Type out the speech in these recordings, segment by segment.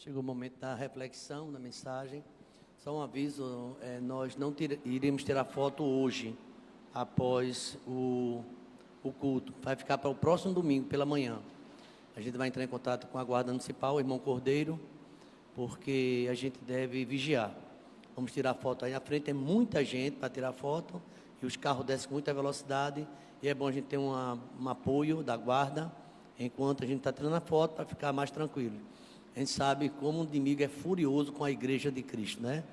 Chegou o momento da reflexão, da mensagem. Só um aviso, nós não iremos tirar foto hoje, após o culto. Vai ficar para o próximo domingo, pela manhã. A gente vai entrar em contato com a Guarda Municipal, o irmão Cordeiro, porque a gente deve vigiar. Vamos tirar foto aí na frente, é muita gente para tirar foto, e os carros descem com muita velocidade, e é bom a gente ter um apoio da guarda, enquanto a gente está tirando a foto, para ficar mais tranquilo. A gente sabe como o inimigo é furioso com a igreja de Cristo, né?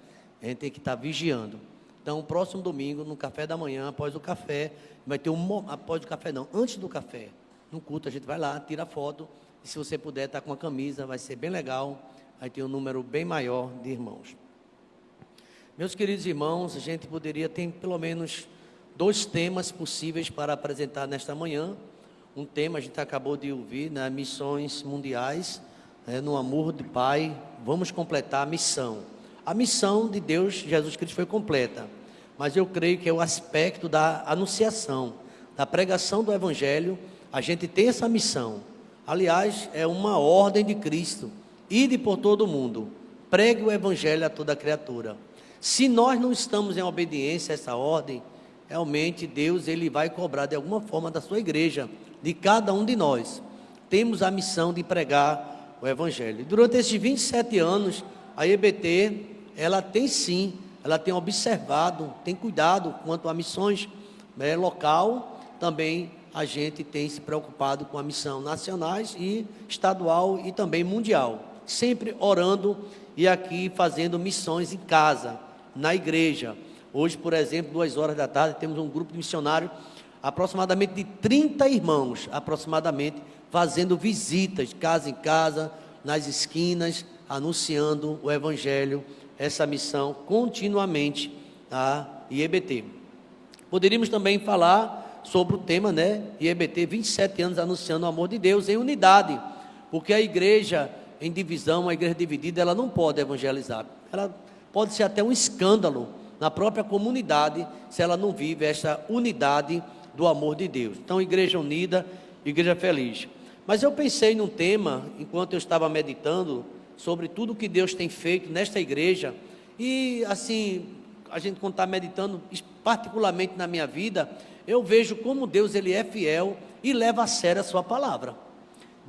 A gente tem que estar vigiando. Então, próximo domingo, no café da manhã, após o café, vai ter após o café não, antes do café, no culto a gente vai lá, tira a foto, e se você puder estar com a camisa, vai ser bem legal, vai ter um número bem maior de irmãos. Meus queridos irmãos, a gente poderia ter pelo menos 2 temas possíveis para apresentar nesta manhã. Um tema a gente acabou de ouvir, né, missões mundiais, no amor do Pai, vamos completar a missão. A missão de Deus, Jesus Cristo, foi completa, mas eu creio que é o aspecto da anunciação, da pregação do Evangelho. A gente tem essa missão, aliás, é uma ordem de Cristo: ide por todo o mundo, pregue o Evangelho a toda criatura. Se nós não estamos em obediência a essa ordem, realmente Deus ele vai cobrar de alguma forma da sua igreja, de cada um de nós. Temos a missão de pregar o Evangelho. Durante esses 27 anos, a EBT, ela tem observado, tem cuidado quanto a missões local. Também a gente tem se preocupado com a missão nacionais e estadual e também mundial, sempre orando e aqui fazendo missões em casa, na igreja. Hoje, por exemplo, 2 horas da tarde, temos um grupo de missionários, aproximadamente de 30 irmãos, fazendo visitas, casa em casa, nas esquinas, anunciando o Evangelho, essa missão continuamente, a IEBT. Poderíamos também falar sobre o tema, IEBT, 27 anos anunciando o amor de Deus em unidade, porque a igreja em divisão, a igreja dividida, ela não pode evangelizar. Ela pode ser até um escândalo na própria comunidade, se ela não vive essa unidade do amor de Deus. Então, igreja unida, igreja feliz. Mas eu pensei num tema, enquanto eu estava meditando, sobre tudo que Deus tem feito nesta igreja, e assim, a gente quando está meditando, particularmente na minha vida, eu vejo como Deus ele é fiel e leva a sério a sua palavra.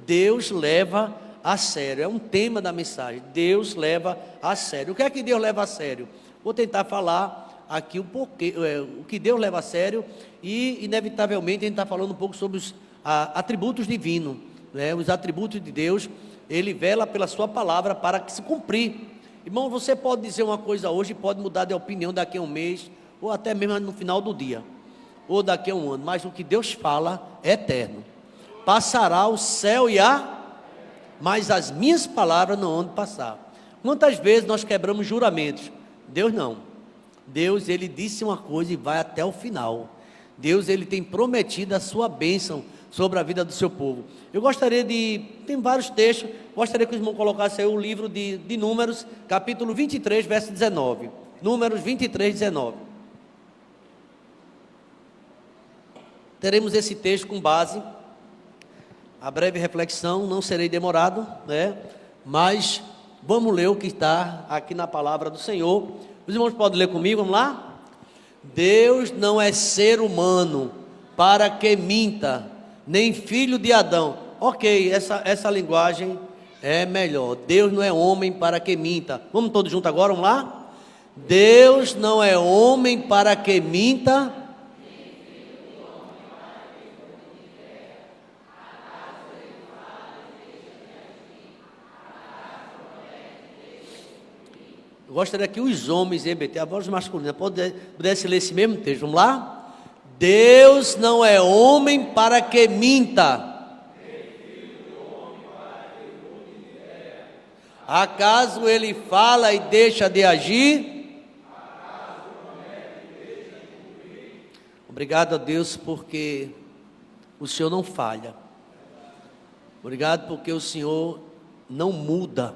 Deus leva a sério, é um tema da mensagem, Deus leva a sério. O que é que Deus leva a sério? Vou tentar falar aqui o que Deus leva a sério, e inevitavelmente a gente está falando um pouco sobre os atributos divinos, os atributos de Deus. Ele vela pela sua palavra para que se cumprir. Irmão, você pode dizer uma coisa hoje, pode mudar de opinião daqui a um mês, ou até mesmo no final do dia, ou daqui a um ano, mas o que Deus fala é eterno. Passará o céu mas as minhas palavras não hão de passar. Quantas vezes nós quebramos juramentos? Deus não. Deus ele disse uma coisa e vai até o final. Deus ele tem prometido a sua bênção sobre a vida do seu povo. Eu gostaria tem vários textos, gostaria que os irmãos colocassem aí o livro de Números, capítulo 23, verso 19. Números 23, 19. Teremos esse texto com base, a breve reflexão, não serei demorado, mas vamos ler o que está aqui na palavra do Senhor. Os irmãos podem ler comigo, vamos lá? Deus não é ser humano para que minta, nem filho de Adão. Ok, essa linguagem é melhor. Deus não é homem para que minta. Vamos todos juntos agora, vamos lá? Deus não é homem para que minta. Eu gostaria que os homens EBT, a voz masculina, pudesse ler esse mesmo texto. Vamos lá? Deus não é homem para que minta. Acaso ele fala e deixa de agir? Obrigado a Deus porque o Senhor não falha. Obrigado porque o Senhor não muda.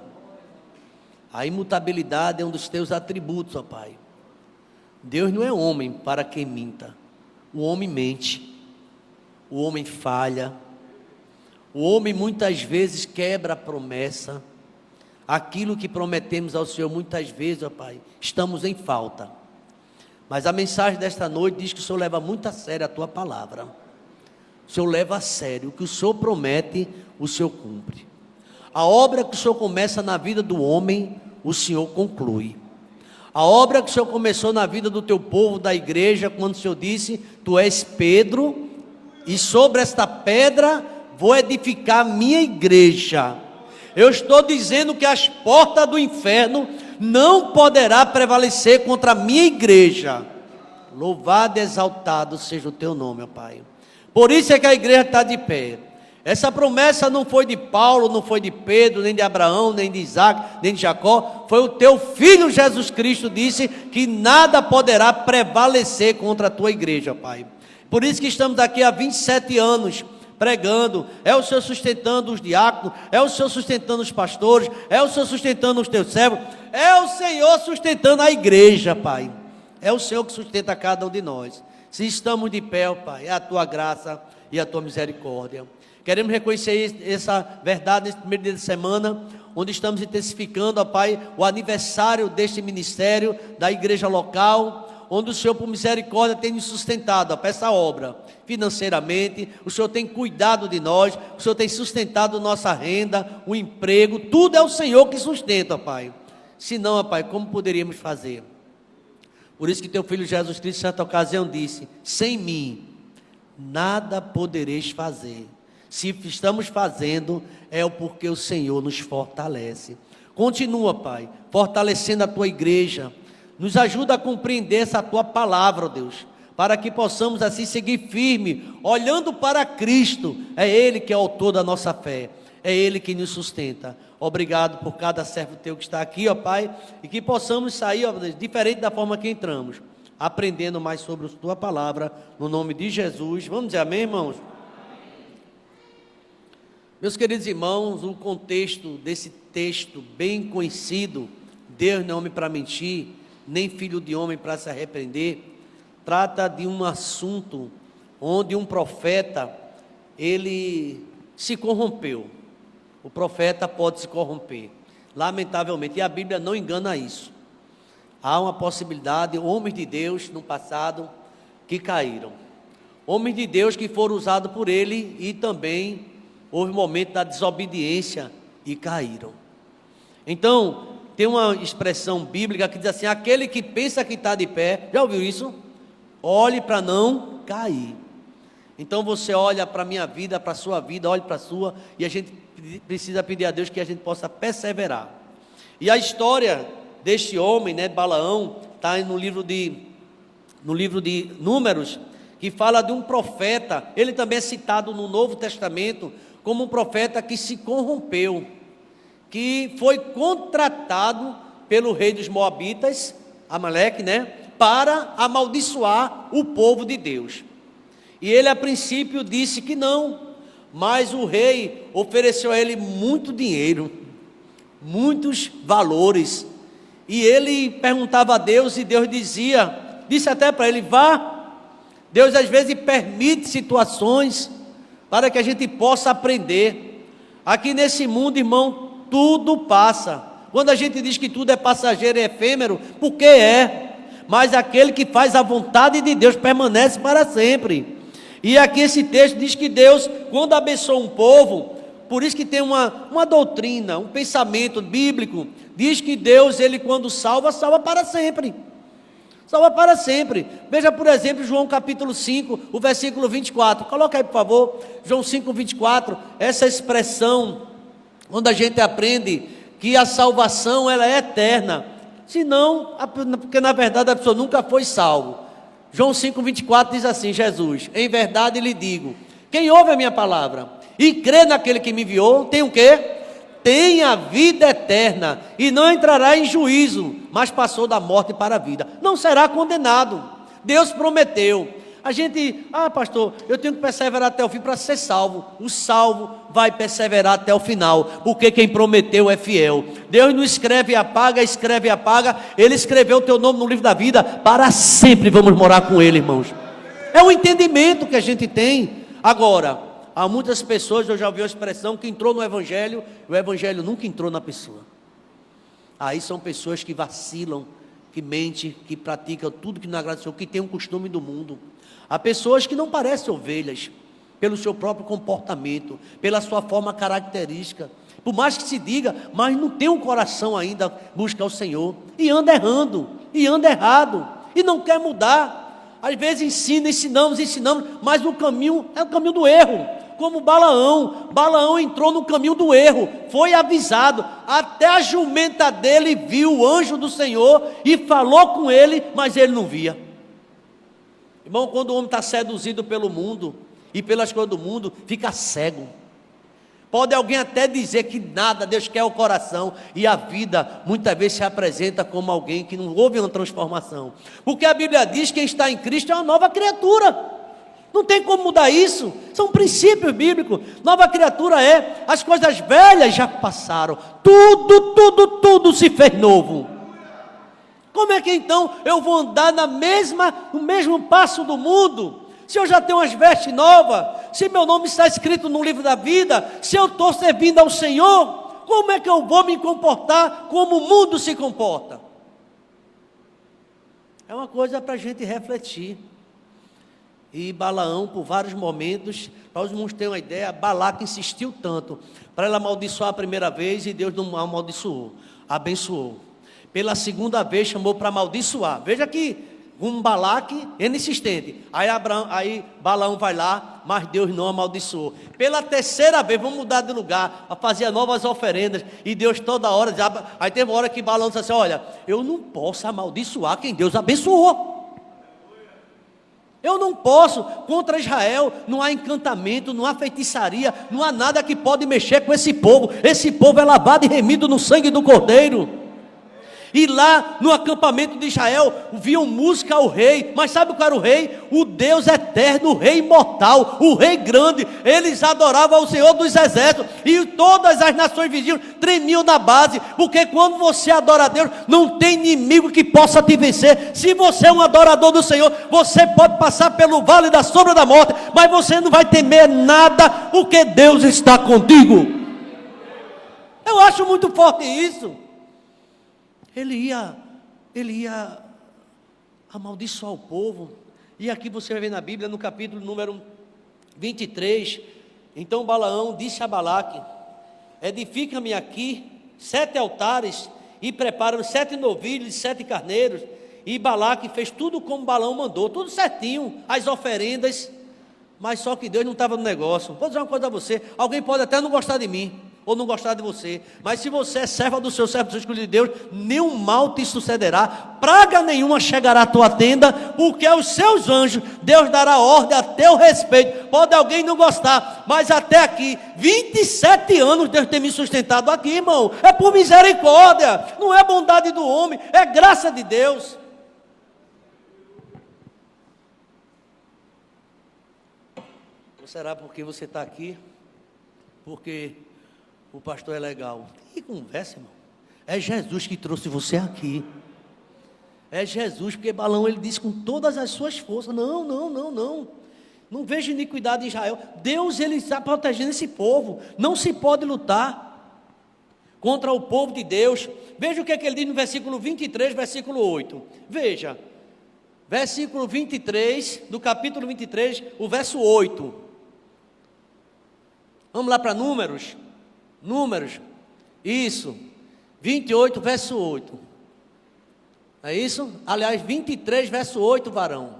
A imutabilidade é um dos teus atributos, ó Pai. Deus não é homem para que minta. O homem mente, o homem falha, o homem muitas vezes quebra a promessa, aquilo que prometemos ao Senhor muitas vezes, ó Pai, estamos em falta. Mas a mensagem desta noite diz que o Senhor leva muito a sério a Tua palavra. O Senhor leva a sério o que o Senhor promete, o Senhor cumpre. A obra que o Senhor começa na vida do homem, o Senhor conclui. A obra que o Senhor começou na vida do teu povo, da igreja, quando o Senhor disse: Tu és Pedro, e sobre esta pedra vou edificar a minha igreja. Eu estou dizendo que as portas do inferno não poderá prevalecer contra a minha igreja. Louvado e exaltado seja o teu nome, ó Pai. Por isso é que a igreja está de pé. Essa promessa não foi de Paulo, não foi de Pedro, nem de Abraão, nem de Isaac, nem de Jacó. Foi o teu filho Jesus Cristo disse que nada poderá prevalecer contra a tua igreja, Pai. Por isso que estamos aqui há 27 anos pregando. É o Senhor sustentando os diáconos, é o Senhor sustentando os pastores, é o Senhor sustentando os teus servos, é o Senhor sustentando a igreja, Pai. É o Senhor que sustenta cada um de nós. Se estamos de pé, ó Pai, é a tua graça e a tua misericórdia. Queremos reconhecer essa verdade nesse primeiro dia de semana, onde estamos intensificando, ó Pai, o aniversário deste ministério, da igreja local, onde o Senhor, por misericórdia, tem nos sustentado, ó, para essa obra, financeiramente. O Senhor tem cuidado de nós, o Senhor tem sustentado nossa renda, o emprego, tudo é o Senhor que sustenta, ó Pai. Se não, ó Pai, como poderíamos fazer? Por isso que teu filho Jesus Cristo, em certa ocasião, disse: sem mim, nada podereis fazer. Se estamos fazendo, é o porque o Senhor nos fortalece. Continua, Pai, fortalecendo a tua igreja. Nos ajuda a compreender essa tua palavra, ó Deus, para que possamos assim seguir firme, olhando para Cristo. É Ele que é o autor da nossa fé, é Ele que nos sustenta. Obrigado por cada servo teu que está aqui, ó Pai, e que possamos sair, ó Deus, diferente da forma que entramos, aprendendo mais sobre a tua palavra, no nome de Jesus. Vamos dizer amém, irmãos? Meus queridos irmãos, o contexto desse texto bem conhecido, Deus não é homem para mentir, nem filho de homem para se arrepender, trata de um assunto onde um profeta, ele se corrompeu. O profeta pode se corromper, lamentavelmente, e a Bíblia não engana isso. Há uma possibilidade, homens de Deus no passado que caíram, homens de Deus que foram usados por ele, e também houve um momento da desobediência e caíram. Então, tem uma expressão bíblica que diz assim: aquele que pensa que está de pé, já ouviu isso? Olhe para não cair. Então você olha para a minha vida, para a sua vida, olhe para a sua, e a gente precisa pedir a Deus que a gente possa perseverar. E a história deste homem, né, Balaão, está no livro de Números, que fala de um profeta. Ele também é citado no Novo Testamento como um profeta que se corrompeu, que foi contratado pelo rei dos Moabitas, Amaleque, né, para amaldiçoar o povo de Deus. E ele a princípio disse que não, mas o rei ofereceu a ele muito dinheiro, muitos valores, e ele perguntava a Deus, e Deus disse até para ele: vá. Deus às vezes permite situações para que a gente possa aprender. Aqui nesse mundo, irmão, tudo passa. Quando a gente diz que tudo é passageiro e efêmero, porque é, mas aquele que faz a vontade de Deus permanece para sempre. E aqui esse texto diz que Deus, quando abençoa um povo, por isso que tem uma doutrina, um pensamento bíblico, diz que Deus, ele quando salva, salva para sempre. Salva para sempre. Veja, por exemplo, João capítulo 5, o versículo 24. Coloca aí, por favor, João 5, 24. Essa expressão, onde a gente aprende que a salvação, ela é eterna. Se não, porque na verdade a pessoa nunca foi salvo. João 5, 24 diz assim: Jesus, em verdade lhe digo, quem ouve a minha palavra e crê naquele que me enviou, tem o quê? Tem a vida eterna, e não entrará em juízo, mas passou da morte para a vida, não será condenado. Deus prometeu. A gente, pastor, eu tenho que perseverar até o fim para ser salvo. O salvo vai perseverar até o final, porque quem prometeu é fiel. Deus não escreve e apaga, Ele escreveu o teu nome no livro da vida, para sempre vamos morar com Ele, irmãos. É um entendimento que a gente tem. Agora, há muitas pessoas, eu já ouvi a expressão, que entrou no Evangelho, e o Evangelho nunca entrou na pessoa. Aí são pessoas que vacilam, que mentem, que praticam tudo que não agrada ao Senhor, que tem um costume do mundo. Há pessoas que não parecem ovelhas, pelo seu próprio comportamento, pela sua forma característica. Por mais que se diga, mas não tem um coração ainda, busca ao Senhor. E anda errando, e anda errado, e não quer mudar. Às vezes ensinamos, mas o caminho é o caminho do erro. Como Balaão entrou no caminho do erro, foi avisado, até a jumenta dele viu o anjo do Senhor e falou com ele, mas ele não via. Irmão, quando o homem está seduzido pelo mundo e pelas coisas do mundo, fica cego. Pode alguém até dizer que nada, Deus quer o coração, e a vida muitas vezes se apresenta como alguém que não houve uma transformação, porque a Bíblia diz que quem está em Cristo é uma nova criatura. Não tem como mudar isso, são princípios bíblicos. Nova criatura é, as coisas velhas já passaram, tudo se fez novo. Como é que então eu vou andar no mesmo passo do mundo, se eu já tenho umas vestes novas, se meu nome está escrito no livro da vida, se eu estou servindo ao Senhor, como é que eu vou me comportar como o mundo se comporta? É uma coisa para a gente refletir. E Balaão, por vários momentos, para os irmãos terem uma ideia, Balaque insistiu tanto para ele amaldiçoar a primeira vez, e Deus não amaldiçoou, abençoou. Pela segunda vez chamou para amaldiçoar. Veja que Balaque é insistente. Aí Balaão vai lá, mas Deus não amaldiçoou. Pela terceira vez, vamos mudar de lugar, fazia novas oferendas, e Deus toda hora, aí teve uma hora que Balaão disse assim, olha, eu não posso amaldiçoar quem Deus abençoou. Eu não posso, contra Israel, não há encantamento, não há feitiçaria, não há nada que pode mexer com esse povo é lavado e remido no sangue do Cordeiro. E lá no acampamento de Israel, viam música ao rei, mas sabe qual era o rei? O Deus eterno, o rei imortal, o rei grande. Eles adoravam ao Senhor dos exércitos, e todas as nações vizinhas tremiam na base, porque quando você adora a Deus, não tem inimigo que possa te vencer. Se você é um adorador do Senhor, você pode passar pelo vale da sombra da morte, mas você não vai temer nada, porque Deus está contigo. Eu acho muito forte isso. Ele ia amaldiçoar o povo. E aqui você vai ver na Bíblia, no capítulo número 23. Então Balaão disse a Balaque, edifica-me aqui 7 altares, e prepara 7 novilhos e 7 carneiros. E Balaque fez tudo como Balaão mandou, tudo certinho, as oferendas. Mas só que Deus não estava no negócio. Vou dizer uma coisa a você, alguém pode até não gostar de mim, ou não gostar de você, mas se você é servo do seu escolhido de Deus, nenhum mal te sucederá, praga nenhuma chegará à tua tenda, porque aos seus anjos Deus dará ordem a teu respeito. Pode alguém não gostar, mas até aqui 27 anos Deus tem me sustentado aqui, irmão. É por misericórdia, não é bondade do homem, é graça de Deus. Ou será porque você está aqui? Porque o pastor é legal? Que conversa, irmão. É Jesus que trouxe você aqui. É Jesus, porque Balaão, ele disse com todas as suas forças, não. Não vejo iniquidade em Israel. Deus, ele está protegendo esse povo. Não se pode lutar contra o povo de Deus. Veja o que é que ele diz no versículo 23, versículo 8. Veja, versículo 23, do capítulo 23, o verso 8. Vamos lá para Números, isso, 28, verso 8, é isso? Aliás, 23, verso 8, varão,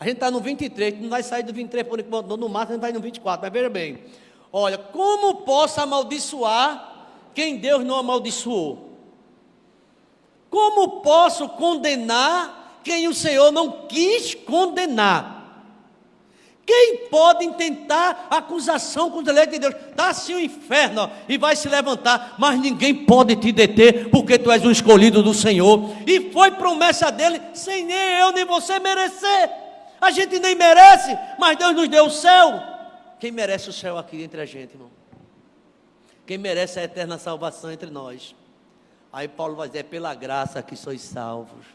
a gente está no 23, não vai sair do 23 por enquanto, no máximo a gente vai no 24, mas veja bem, olha, como posso amaldiçoar quem Deus não amaldiçoou? Como posso condenar quem o Senhor não quis condenar? Quem pode intentar acusação contra o eleito de Deus? Está assim o inferno, ó, e vai se levantar, mas ninguém pode te deter, porque tu és o escolhido do Senhor, e foi promessa dele, sem nem eu nem você merecer. A gente nem merece, mas Deus nos deu o céu. Quem merece o céu aqui entre a gente, irmão? Quem merece a eterna salvação entre nós? Aí Paulo vai dizer, é pela graça que sois salvos,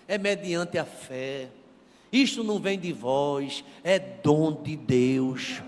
é mediante a fé. Isto não vem de vós, é dom de Deus.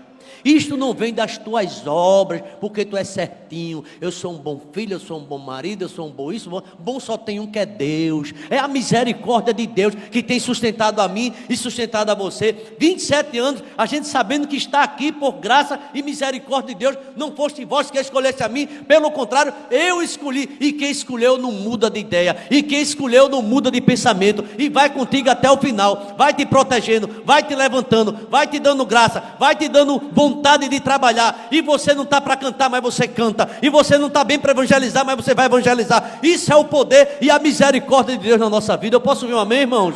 Isto não vem das tuas obras, porque tu és certinho. Eu sou um bom filho, eu sou um bom marido, eu sou um bom isso. Bom só tem um que é Deus. É a misericórdia de Deus que tem sustentado a mim e sustentado a você. 27 anos, a gente sabendo que está aqui por graça e misericórdia de Deus. Não foste vós que escolheste a mim, pelo contrário, eu escolhi. E quem escolheu não muda de ideia. E quem escolheu não muda de pensamento. E vai contigo até o final. Vai te protegendo, vai te levantando, vai te dando graça, vai te dando vontade de trabalhar. E você não está para cantar, mas você canta. E você não está bem para evangelizar, mas você vai evangelizar. Isso é o poder e a misericórdia de Deus na nossa vida. Eu posso ouvir um amém, irmãos?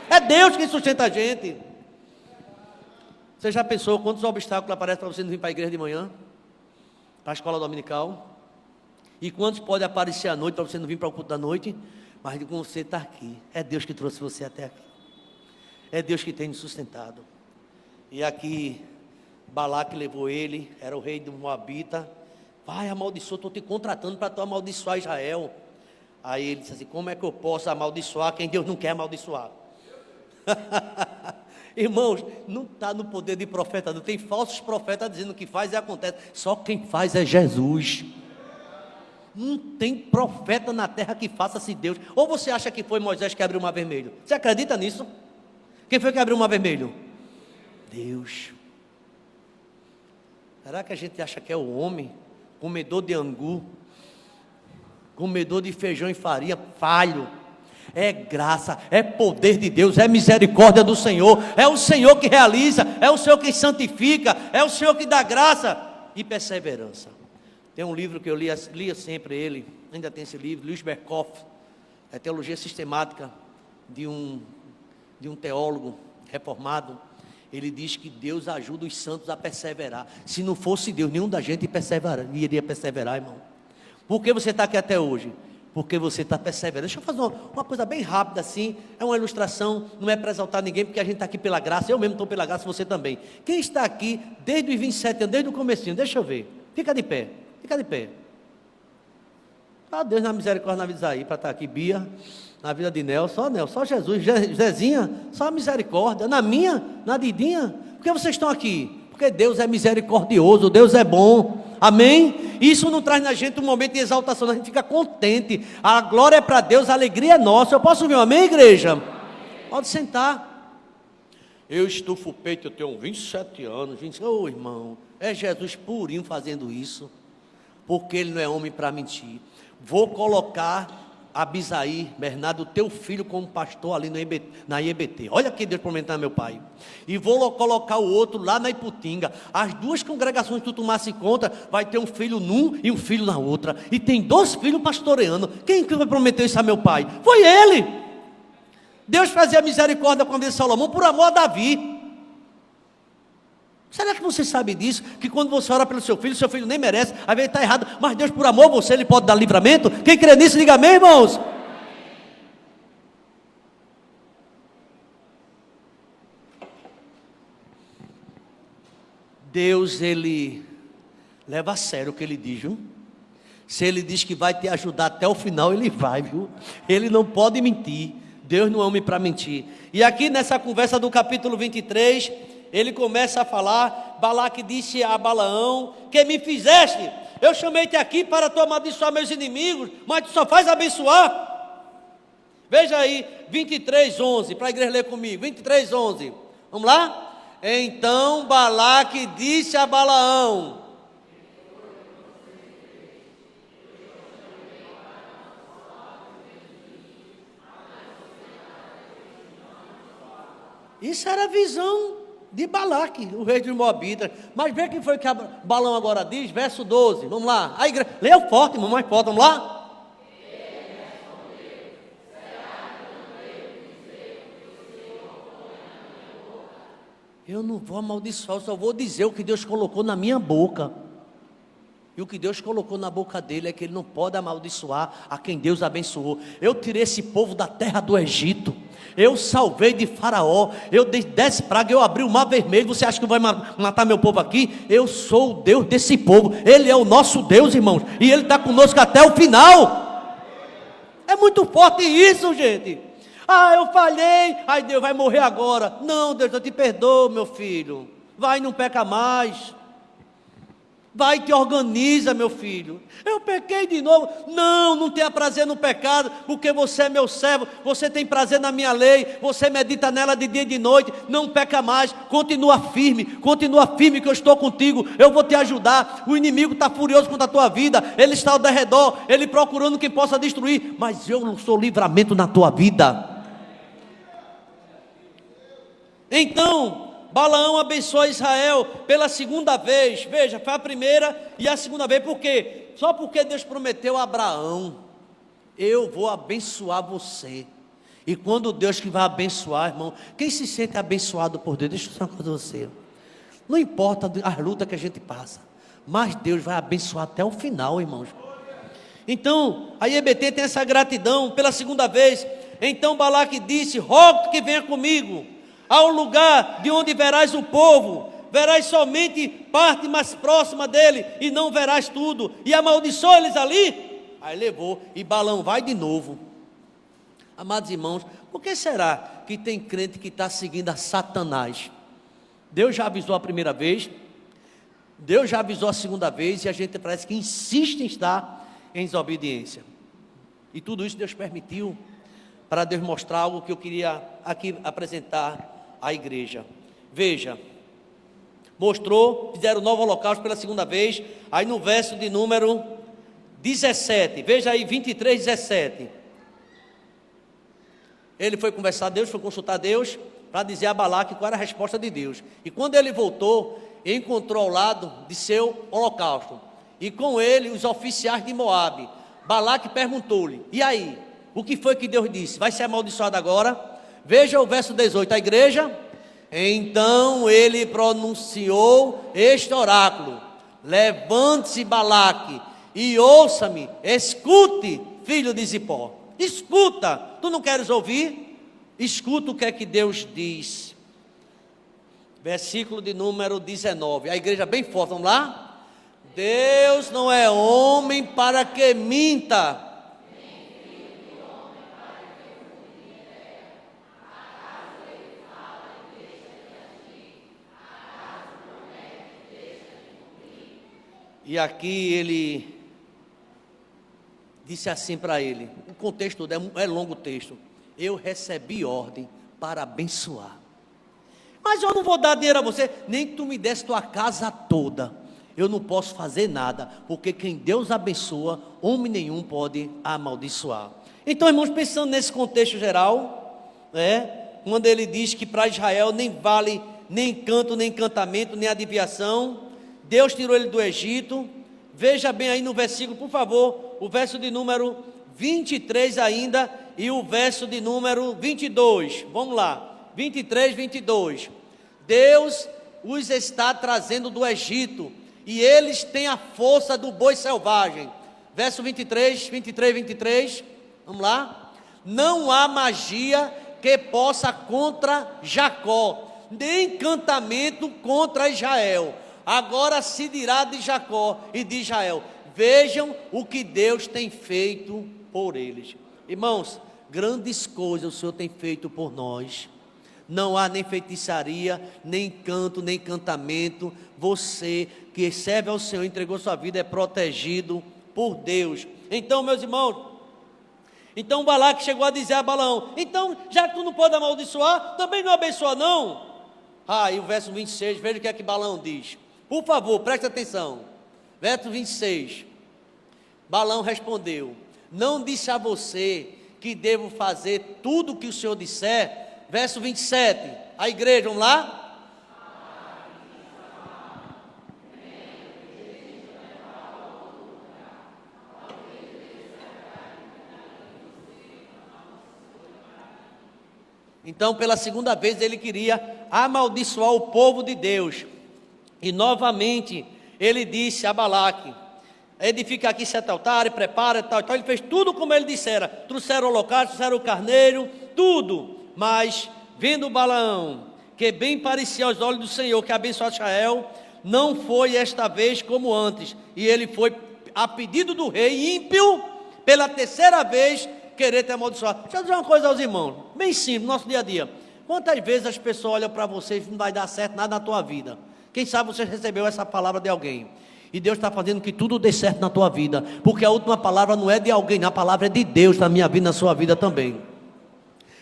É Deus que sustenta a gente. Você já pensou quantos obstáculos aparecem para você não vir para a igreja de manhã? Para a escola dominical? E quantos podem aparecer à noite para você não vir para o culto da noite? Mas como você está aqui, é Deus que trouxe você até aqui. É Deus que tem nos sustentado. E aqui Balaque levou ele, era o rei do Moabita. Vai, amaldiçoa, estou te contratando para tu amaldiçoar Israel. Aí ele disse assim: como é que eu posso amaldiçoar quem Deus não quer amaldiçoar? Irmãos, não está no poder de profeta, não tem falsos profetas dizendo que faz e acontece. Só quem faz é Jesus. Não tem profeta na terra que faça-se Deus. Ou você acha que foi Moisés que abriu o mar vermelho? Você acredita nisso? Quem foi que abriu o mar vermelho? Deus. Será que a gente acha que é o homem, comedor de angu, comedor de feijão e farinha, falho? É graça, é poder de Deus, é misericórdia do Senhor, é o Senhor que realiza, é o Senhor que santifica, é o Senhor que dá graça e perseverança. Tem um livro que eu lia sempre ele, ainda tem esse livro, Luiz Berkhoff, é Teologia Sistemática, de um teólogo reformado. Ele diz que Deus ajuda os santos a perseverar. Se não fosse Deus, nenhum da gente iria perseverar, irmão. Por que você está aqui até hoje? Porque você está perseverando. Deixa eu fazer uma coisa bem rápida assim. É uma ilustração, não é para exaltar ninguém, porque a gente está aqui pela graça. Eu mesmo estou pela graça, você também. Quem está aqui desde os 27 anos, desde o comecinho? Deixa eu ver. Fica de pé, fica de pé. Ah, Deus na misericórdia na vida de Isaí, para estar aqui. Bia, na vida de Nelson, só Jesus. Zezinha, só a misericórdia. Na minha, na Didinha. Por que vocês estão aqui? Porque Deus é misericordioso, Deus é bom. Amém? Isso não traz na gente um momento de exaltação, a gente fica contente. A glória é para Deus, a alegria é nossa. Eu posso ouvir um amém, igreja? Amém. Pode sentar. Eu estufo o peito, eu tenho 27 anos. Ô irmão, é Jesus purinho fazendo isso. Porque ele não é homem para mentir. Vou colocar Abisaí, Bernardo, teu filho como pastor ali na IEBT. Olha que Deus prometeu, meu pai. E vou colocar o outro lá na Iputinga. As duas congregações que tu tomasse conta, vai ter um filho num e um filho na outra. E tem 2 filhos pastoreando. Quem que prometeu isso a meu pai? Foi ele. Deus fazia misericórdia com a vida de Salomão por amor a Davi. Será que você sabe disso? Que quando você ora pelo seu filho nem merece, às vezes está errado, mas Deus por amor a você, Ele pode dar livramento? Quem crê nisso, diga amém, irmãos. Deus, Ele leva a sério o que Ele diz, viu? Se Ele diz que vai te ajudar até o final, Ele vai, viu? Ele não pode mentir. Deus não é homem para mentir. E aqui nessa conversa do capítulo 23... ele começa a falar. Balaque disse a Balaão: que me fizeste? Eu chamei-te aqui para tu amaldiçoar meus inimigos, mas tu só faz abençoar. Veja aí, 23:11, para a igreja ler comigo, 23:11, vamos lá? Então Balaque disse a Balaão: isso era a visão de Balaque, o rei dos Moabitas. Mas vê quem foi que Balaão agora diz, verso 12, vamos lá. A igreja, leia forte, irmão, mais forte, vamos lá. Eu não vou amaldiçoar, eu só vou dizer o que Deus colocou na minha boca. E o que Deus colocou na boca dele é que ele não pode amaldiçoar a quem Deus abençoou. Eu tirei esse povo da terra do Egito. Eu salvei de Faraó. Eu dei 10 pragas, eu abri o mar vermelho. Você acha que vai matar meu povo aqui? Eu sou o Deus desse povo. Ele é o nosso Deus, irmãos. E Ele está conosco até o final. É muito forte isso, gente. Ah, eu falhei. Ai, Deus vai morrer agora. Não, Deus, eu te perdoo, meu filho. vai, não peca mais. Vai, te organiza, meu filho. Eu pequei de novo. Não tenha prazer no pecado, porque você é meu servo, você tem prazer na minha lei, você medita nela de dia e de noite. Não peca mais, continua firme que eu estou contigo, eu vou te ajudar. O inimigo está furioso contra a tua vida, ele está ao derredor, ele procurando quem possa destruir, mas eu não sou livramento na tua vida. Então, Balaão abençoa Israel pela segunda vez. Veja, foi a primeira e a segunda vez. Por quê? Só porque Deus prometeu a Abraão: eu vou abençoar você. E quando Deus que vai abençoar, irmão, quem se sente abençoado por Deus? Deixa eu dizer uma coisa a você. Não importa as lutas que a gente passa, mas Deus vai abençoar até o final, irmãos. Então, a IEBT tem essa gratidão pela segunda vez. Então Balaque disse: rogo que venha comigo ao lugar de onde verás o povo, verás somente parte mais próxima dele, e não verás tudo, e amaldiçoa eles ali. Aí levou, e Balaão vai de novo. Amados irmãos, por que será que tem crente que está seguindo a Satanás? Deus já avisou a primeira vez, Deus já avisou a segunda vez, e a gente parece que insiste em estar em desobediência. E tudo isso Deus permitiu, para Deus mostrar algo que eu queria aqui apresentar à igreja. Veja, mostrou, fizeram o novo holocausto pela segunda vez. Aí no verso de número 17, veja aí 23, 17, ele foi conversar a Deus, foi consultar Deus, para dizer a Balaque qual era a resposta de Deus. E quando ele voltou, encontrou ao lado de seu holocausto, e com ele os oficiais de Moabe. Balaque perguntou-lhe: e aí, o que foi que Deus disse? Vai ser amaldiçoado agora? Veja o verso 18, a igreja. Então ele pronunciou este oráculo: levante-se, Balaque, e ouça-me, escute, filho de Zipó. Escuta, tu não queres ouvir? Escuta o que é que Deus diz. Versículo de número 19, a igreja bem forte, vamos lá? Deus não é homem para que minta, e aqui ele disse assim para ele, o contexto todo é longo o texto: eu recebi ordem para abençoar, mas eu não vou dar dinheiro a você, nem que tu me desse tua casa toda, eu não posso fazer nada, porque quem Deus abençoa, homem nenhum pode amaldiçoar. Então, irmãos, pensando nesse contexto geral, quando ele diz que para Israel nem vale nem canto, nem encantamento, nem adivinhação, Deus tirou ele do Egito. Veja bem aí no versículo, por favor, o verso de número 23 ainda, e o verso de número 22, vamos lá, 23, 22, Deus os está trazendo do Egito, e eles têm a força do boi selvagem. Verso 23, vamos lá. Não há magia que possa contra Jacó, nem encantamento contra Israel. Agora se dirá de Jacó e de Israel: vejam o que Deus tem feito por eles. Irmãos, grandes coisas o Senhor tem feito por nós. Não há nem feitiçaria, nem canto, nem encantamento. Você que serve ao Senhor, entregou sua vida, é protegido por Deus. Então, meus irmãos, então Balaque chegou a dizer a Balaão: então, já que tu não pode amaldiçoar, também não abençoa não. E o verso 26, veja o que é que Balaão diz. Por favor, preste atenção. Verso 26. Balaão respondeu: não disse a você que devo fazer tudo o que o Senhor disser? Verso 27. A igreja, vamos lá? Então, pela segunda vez, ele queria amaldiçoar o povo de Deus. E novamente, ele disse a Balaque: edifica aqui 7 altares, prepara tal. Então, ele fez tudo como ele dissera. Trouxeram o holocausto, trouxeram o carneiro, tudo. Mas, vendo Balaão, que bem parecia aos olhos do Senhor, que abençoou Israel, não foi esta vez como antes. E ele foi, a pedido do rei ímpio, pela terceira vez, querer te amaldiçoar. Deixa eu dizer uma coisa aos irmãos, bem simples, no nosso dia a dia. Quantas vezes as pessoas olham para você e não vai dar certo nada na tua vida? Quem sabe você recebeu essa palavra de alguém. E Deus está fazendo que tudo dê certo na tua vida. Porque a última palavra não é de alguém, a palavra é de Deus na minha vida, na sua vida também.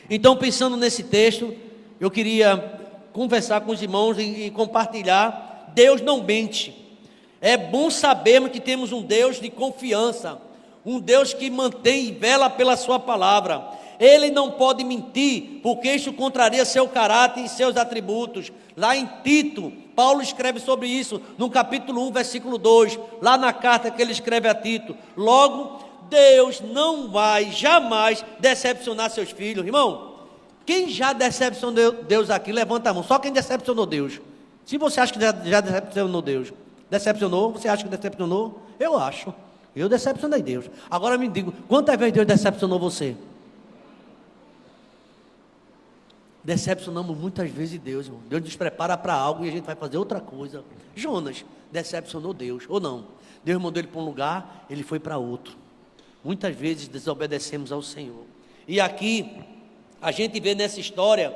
Então, pensando nesse texto, eu queria conversar com os irmãos e compartilhar. Deus não mente. É bom sabermos que temos um Deus de confiança, um Deus que mantém e vela pela sua palavra. Ele não pode mentir, porque isso contraria seu caráter e seus atributos. Lá em Tito, Paulo escreve sobre isso, no capítulo 1, versículo 2, lá na carta que ele escreve a Tito. Logo, Deus não vai jamais decepcionar seus filhos. Irmão, quem já decepcionou Deus aqui, levanta a mão. Só quem decepcionou Deus. Se você acha que já decepcionou Deus, decepcionou? Você acha que decepcionou? Eu acho. Eu decepcionei Deus. Agora me diga, quantas vezes Deus decepcionou você? Decepcionamos muitas vezes Deus, irmão. Deus nos prepara para algo e a gente vai fazer outra coisa. Jonas decepcionou Deus, ou não? Deus mandou ele para um lugar, ele foi para outro. Muitas vezes desobedecemos ao Senhor. E aqui, a gente vê nessa história,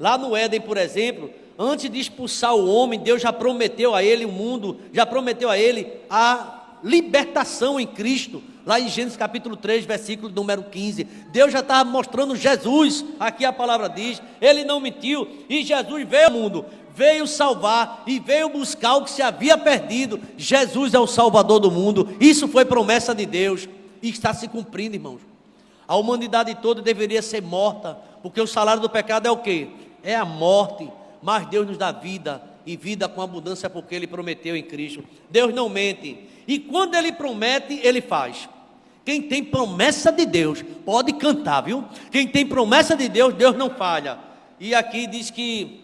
lá no Éden, por exemplo, antes de expulsar o homem, Deus já prometeu a ele o mundo, já prometeu a ele a libertação em Cristo. Lá em Gênesis capítulo 3, versículo número 15, Deus já estava mostrando Jesus, aqui a palavra diz, ele não mentiu, e Jesus veio ao mundo, veio salvar, e veio buscar o que se havia perdido. Jesus é o Salvador do mundo, isso foi promessa de Deus, e está se cumprindo, irmãos. A humanidade toda deveria ser morta, porque o salário do pecado é o quê? É a morte, mas Deus nos dá vida, e vida com abundância, porque Ele prometeu em Cristo. Deus não mente, e quando Ele promete, Ele faz. Quem tem promessa de Deus, pode cantar, viu? Quem tem promessa de Deus, Deus não falha. E aqui diz que,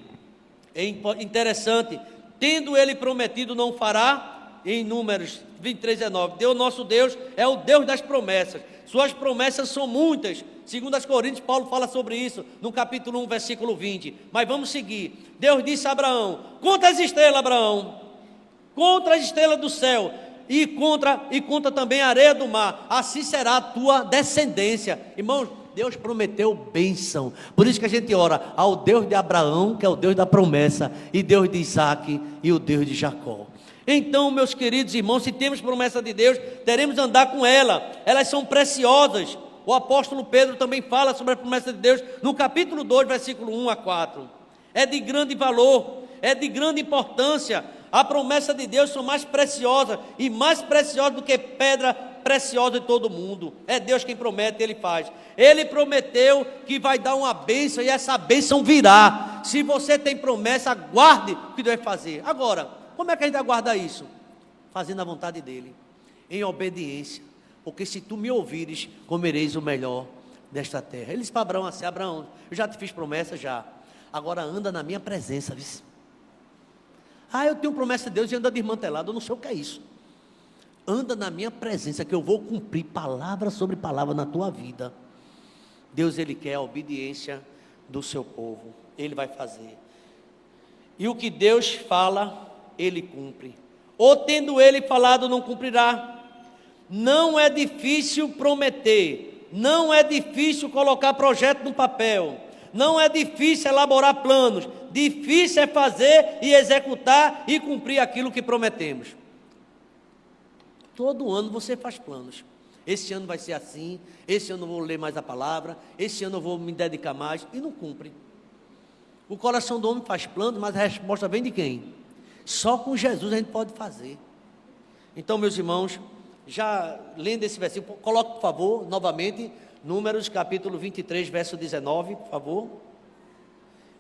é interessante, tendo Ele prometido, não fará, em Números 23, 19. Deus, nosso Deus, é o Deus das promessas. Suas promessas são muitas. Segundo as Coríntios, Paulo fala sobre isso, no capítulo 1, versículo 20. Mas vamos seguir. Deus disse a Abraão, conta as estrelas, Abraão, conta as estrelas do céu, e conta também a areia do mar, assim será a tua descendência. Irmãos, Deus prometeu bênção, por isso que a gente ora ao Deus de Abraão, que é o Deus da promessa, e Deus de Isaac, e o Deus de Jacó. Então, meus queridos irmãos, se temos promessa de Deus, teremos de andar com ela, elas são preciosas. O apóstolo Pedro também fala sobre a promessa de Deus, no capítulo 2, versículo 1 a 4, é de grande valor, é de grande importância. A promessa de Deus são mais preciosas, e mais preciosas do que pedra preciosa de todo mundo. É Deus quem promete, Ele faz. Ele prometeu que vai dar uma bênção, e essa bênção virá. Se você tem promessa, aguarde o que Deus vai fazer. Agora, como é que a gente aguarda isso? Fazendo a vontade dEle, em obediência. Porque se tu me ouvires, comereis o melhor desta terra. Ele disse para Abraão assim, Abraão, eu já te fiz promessa, já. Agora anda na minha presença, viu? Ah, eu tenho promessa de Deus e anda desmantelado, eu não sei o que é isso. Anda na minha presença, que eu vou cumprir palavra sobre palavra na tua vida. Deus, Ele quer a obediência do seu povo, Ele vai fazer. E o que Deus fala, Ele cumpre. Ou tendo Ele falado, não cumprirá. Não é difícil prometer, não é difícil colocar projeto no papel, não é difícil elaborar planos, difícil é fazer e executar e cumprir aquilo que prometemos. Todo ano você faz planos. Esse ano vai ser assim, esse ano eu vou ler mais a palavra, esse ano eu vou me dedicar mais, e não cumpre. O coração do homem faz planos, mas a resposta vem de quem? Só com Jesus a gente pode fazer. Então, meus irmãos, já lendo esse versículo, coloque por favor, novamente, Números capítulo 23, verso 19, por favor.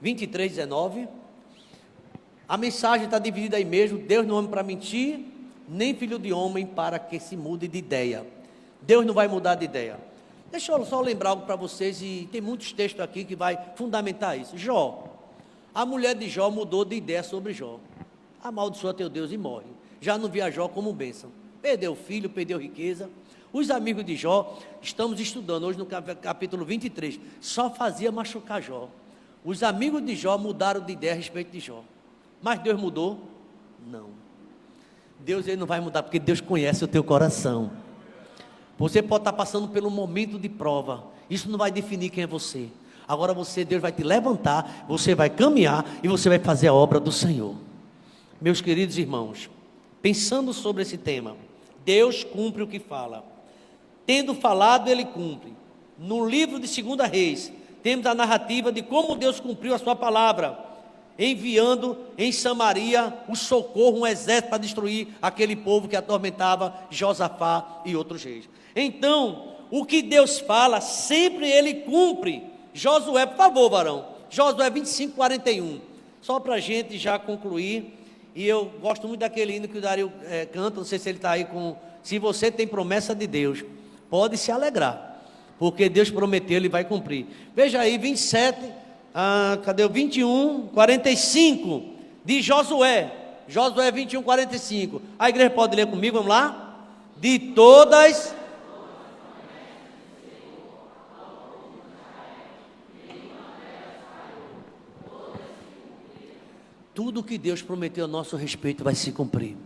23, 19. A mensagem está dividida aí mesmo. Deus não é homem para mentir, nem filho de homem para que se mude de ideia. Deus não vai mudar de ideia. Deixa eu só lembrar algo para vocês, e tem muitos textos aqui que vai fundamentar isso. Jó, a mulher de Jó mudou de ideia sobre Jó. Amaldiçoa teu Deus e morre. Já não via Jó como bênção. Perdeu filho, perdeu riqueza. Os amigos de Jó, estamos estudando hoje no capítulo 23, só fazia machucar Jó. Os amigos de Jó mudaram de ideia a respeito de Jó. Mas Deus mudou? Não. Deus, Ele não vai mudar, porque Deus conhece o teu coração. Você pode estar passando por um momento de prova, isso não vai definir quem é você. Agora Deus vai te levantar, você vai caminhar e você vai fazer a obra do Senhor. Meus queridos irmãos, pensando sobre esse tema, Deus cumpre o que fala. Tendo falado, Ele cumpre. No livro de 2 Reis, temos a narrativa de como Deus cumpriu a sua palavra, enviando em Samaria o socorro, um exército para destruir aquele povo que atormentava Josafá e outros reis. Então, o que Deus fala, sempre Ele cumpre. Josué, por favor, varão, Josué 25, 41, só para a gente já concluir. E eu gosto muito daquele hino que o Dario canta, não sei se ele está aí com... Se você tem promessa de Deus, pode se alegrar, porque Deus prometeu, Ele vai cumprir. Veja aí, 27, cadê o 21, 45, de Josué. Josué 21, 45. A igreja pode ler comigo, vamos lá? De todas... Tudo que Deus prometeu a nosso respeito vai se cumprir.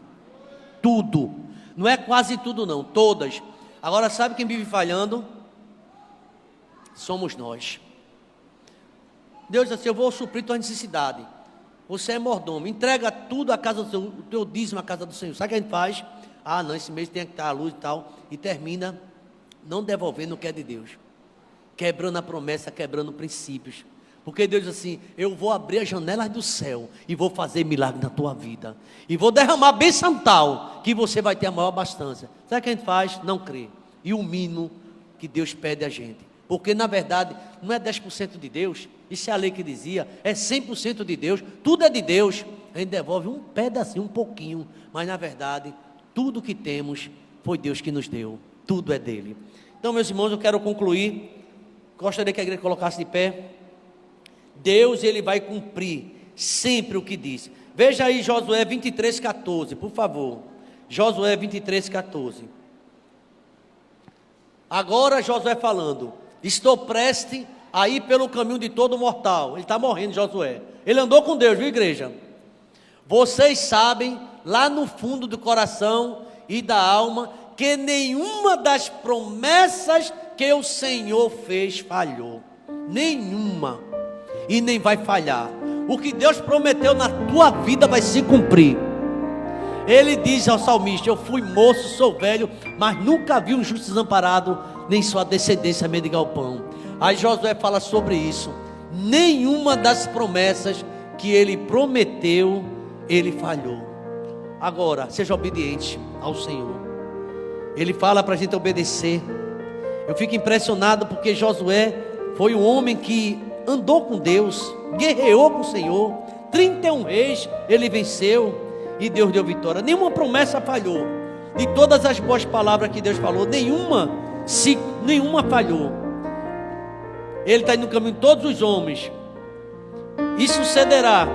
Tudo. Não é quase tudo não, todas. Agora sabe quem vive falhando? Somos nós. Deus diz assim, eu vou suprir tua necessidade. Você é mordomo, entrega tudo à casa do Senhor, o teu dízimo à casa do Senhor. Sabe o que a gente faz? Ah não, esse mês tem que estar a luz e tal. E termina não devolvendo o que é de Deus. Quebrando a promessa, quebrando princípios. Porque Deus diz assim, eu vou abrir as janelas do céu e vou fazer milagre na tua vida. E vou derramar bênção tal, que você vai ter a maior abastança. Sabe o que a gente faz? Não crê. E o mínimo que Deus pede a gente. Porque na verdade, não é 10% de Deus. Isso é a lei que dizia, é 100% de Deus. Tudo é de Deus. A gente devolve um pedacinho, um pouquinho. Mas na verdade, tudo que temos foi Deus que nos deu. Tudo é dele. Então, meus irmãos, eu quero concluir. Gostaria que a igreja colocasse de pé. Deus, Ele vai cumprir sempre o que disse. Veja aí Josué 23, 14, por favor. Josué 23, 14. Agora Josué falando, estou prestes a ir pelo caminho de todo mortal. Ele está morrendo, Josué. Ele andou com Deus, viu, igreja? Vocês sabem, lá no fundo do coração e da alma, que nenhuma das promessas que o Senhor fez falhou. Nenhuma. E nem vai falhar. O que Deus prometeu na tua vida vai se cumprir. Ele diz ao salmista, eu fui moço, sou velho, mas nunca vi um justo desamparado, nem sua descendência mendigar o pão. Aí Josué fala sobre isso. Nenhuma das promessas que ele prometeu, ele falhou. Agora, seja obediente ao Senhor. Ele fala para a gente obedecer. Eu fico impressionado porque Josué foi um homem que andou com Deus, guerreou com o Senhor, 31 reis ele venceu e Deus deu vitória. Nenhuma promessa falhou. De todas as boas palavras que Deus falou, nenhuma falhou. Ele está indo no caminho de todos os homens. E sucederá,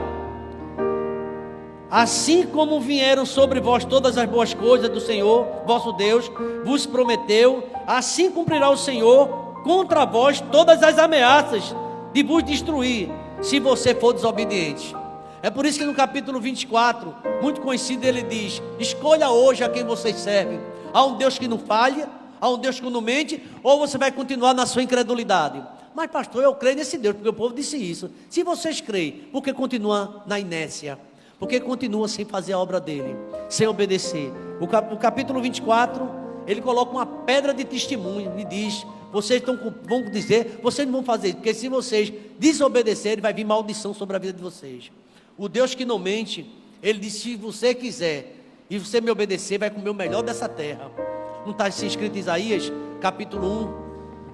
assim como vieram sobre vós todas as boas coisas do Senhor, vosso Deus, vos prometeu, assim cumprirá o Senhor contra vós todas as ameaças de vos destruir, se você for desobediente. É por isso que no capítulo 24, muito conhecido, ele diz, escolha hoje a quem vocês servem. Há um Deus que não falha, há um Deus que não mente, ou você vai continuar na sua incredulidade. Mas pastor, eu creio nesse Deus, porque o povo disse isso. Se vocês creem, por que continua na inércia? Porque continua sem fazer a obra dele, sem obedecer. O capítulo 24, ele coloca uma pedra de testemunho e diz, vocês vão dizer, vocês não vão fazer isso, porque se vocês desobedecerem, vai vir maldição sobre a vida de vocês. O Deus que não mente, Ele disse, se você quiser, e você me obedecer, vai comer o melhor dessa terra. Não está assim escrito em Isaías, capítulo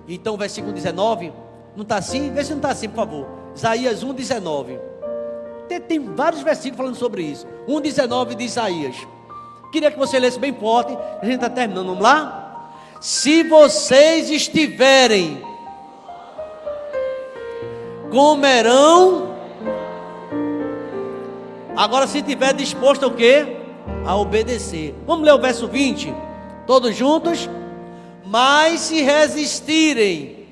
1, então versículo 19, não está assim? Vê se não está assim, por favor. Isaías 1, 19. Tem vários versículos falando sobre isso. 1, 19 de Isaías. Queria que você lesse bem forte, a gente está terminando, vamos lá? Se vocês estiverem, comerão. Agora se estiver disposto a o quê? A obedecer. Vamos ler o verso 20, todos juntos. Mas se resistirem,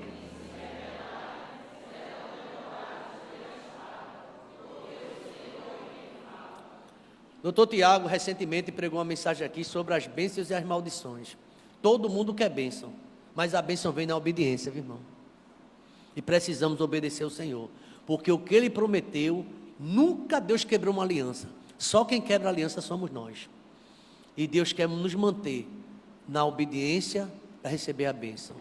Dr. Tiago recentemente pregou uma mensagem aqui sobre as bênçãos e as maldições. Todo mundo quer bênção, mas a bênção vem na obediência, viu, irmão? E precisamos obedecer ao Senhor. Porque o que Ele prometeu, nunca Deus quebrou uma aliança. Só quem quebra a aliança somos nós. E Deus quer nos manter na obediência para receber a bênção.